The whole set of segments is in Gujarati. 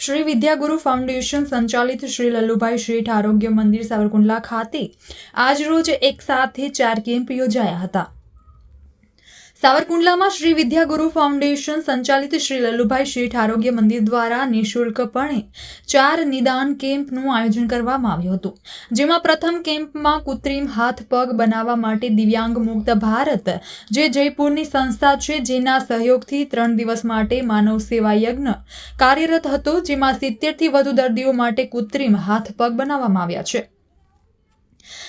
શ્રી વિદ્યાગુરુ ફાઉન્ડેશન સંચાલિત શ્રી લલ્લુભાઈ શેઠ આરોગ્ય મંદિર સાવરકુંડલા ખાતે આજરોજ એક સાથે 4 કેમ્પ યોજાયા હતા। સાવરકુંડલામાં શ્રી વિદ્યાગુરુ ફાઉન્ડેશન સંચાલિત શ્રી લલ્લુભાઈ શેઠ આરોગ્ય મંદિર દ્વારા નિઃશુલ્કપણે 4 નિદાન કેમ્પનું આયોજન કરવામાં આવ્યું હતું, જેમાં પ્રથમ કેમ્પમાં કૃત્રિમ હાથ પગ બનાવવા માટે દિવ્યાંગ મુક્ત ભારત જે જયપુરની સંસ્થા છે, જેના સહયોગથી 3 દિવસ માટે માનવ સેવા યજ્ઞ કાર્યરત હતો, જેમાં 70 થી વધુ દર્દીઓ માટે કૃત્રિમ હાથ પગ બનાવવામાં આવ્યા છે।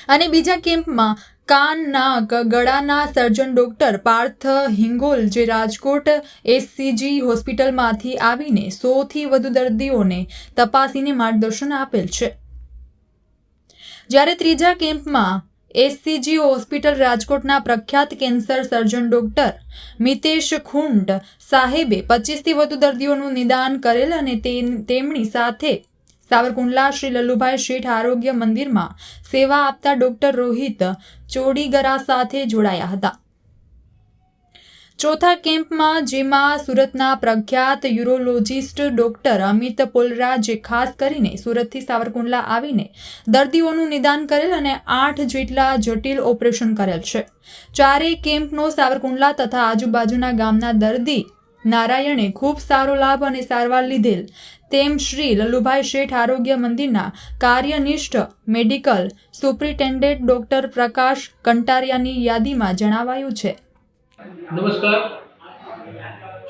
અને બીજા કેમ્પમાં કાન નાક ગળાના સર્જન ડોક્ટર પાર્થ હિંગોલ જે રાજકોટ એસસીજી હોસ્પિટલમાંથી આવીને 100 થી વધુ દર્દીઓને તપાસીને માર્ગદર્શન આપેલ છે। જ્યારે ત્રીજા કેમ્પમાં એસસીજી હોસ્પિટલ રાજકોટના પ્રખ્યાત cancer surgeon doctor Mitesh Khunt સાહેબે 25 થી વધુ દર્દીઓનું નિદાન કરેલ અને તેમની સાથે સાવરકુંડલા શ્રી લલ્લુભાઈ શેઠ આરોગ્ય મંદિરમાં સેવા આપતા ડોક્ટર રોહિત ચોડીગરા સાથે જોડાયા હતા। ચોથા કેમ્પમાં જેમાં સુરતના પ્રખ્યાત યુરોલોજિસ્ટ ડોક્ટર અમિત પોલરા જે ખાસ કરીને સુરતથી સાવરકુંડલા આવીને દર્દીઓનું નિદાન કરેલ અને 8 જેટલા જટિલ ઓપરેશન કરેલ છે। ચારેય કેમ્પનો સાવરકુંડલા તથા આજુબાજુના ગામના દર્દી નારાયણે ખૂબ સારો લાભ અને સારવાર લીધેલ તેમ શ્રી લલ્લુભાઈ શેઠ આરોગ્ય મંદિરના કાર્યનિષ્ઠ મેડિકલ સુપ્રિન્ટેન્ડન્ટ ડોક્ટર પ્રકાશ કંટારિયાની યાદીમાં જણાવાયું છે। नमस्कार।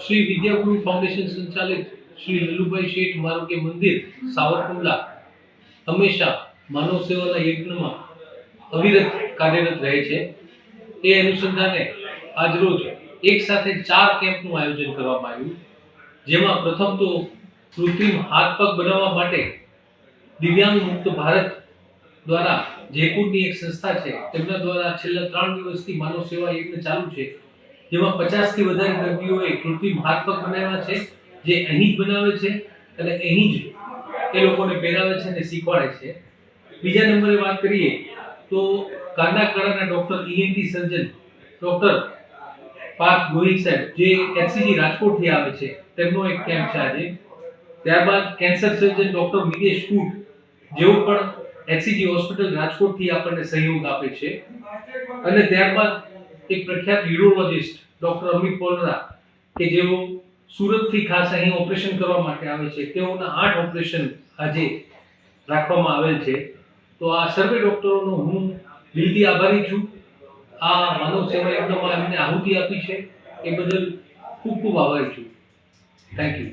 श्री विद्यागुरु फाउंडेशन संचालित श्री लल्लुभाई शेठ आरोग्य मंदिर सावरकुंडला हमेशा मानव सेवाना यज्ञमां अविरत कार्यरत रहे छे। ए अनुसंधाने आज रोज एक साथे 4 केम्पनुं आयोजन करवामां आव्युं, जेमां प्रथम तो कृत्रिम हाथ पग बनाववा माटे दिव्यांग मुक्त भारत द्वारा जयपुरनी एक संस्था छे तेमना द्वारा छेल्ला 3 દિવસથી मानव सेवा यज्ञ चालू छे, જેમાં 50 થી વધારે દર્દીઓએ કૃત્રિમ હાથ પગ બનાવ્યા છે, જે અહીં જ બનાવે છે અને અહીં જ એ લોકોને પહેરાવે છે અને શીખવાડે છે। બીજા નંબરે વાત કરીએ તો કાનના ગળાના doctor ENT surgeon doctor Parth Gohil સાહેબ જે એચસીજી રાજકોટથી આવે છે, તેમનો એક કેમ્પ છે આજે। ત્યારબાદ cancer surgeon doctor Mitesh Khunt જેઓ પણ એચસીજી હોસ્પિટલ રાજકોટથી આપણને સહયોગ આપે છે। અને ત્યારબાદ એક પ્રખ્યાત યુરોલોજિસ્ટ ડોક્ટર અમિત પોલરા કે જેઓ સુરતથી ખાસ અહીં ઓપરેશન કરવા માટે આવે છે, તેઓના 8 ઓપરેશન આજે રાખવામાં આવેલ છે। તો આ સર્વે ડોક્ટરોનો હું દિલથી આભારી છું। આ માનવ સેવા યજ્ઞમાં એમને આહુતિ આપી છે એ બદલ ખૂબ ખૂબ આભારી છું। Thank you.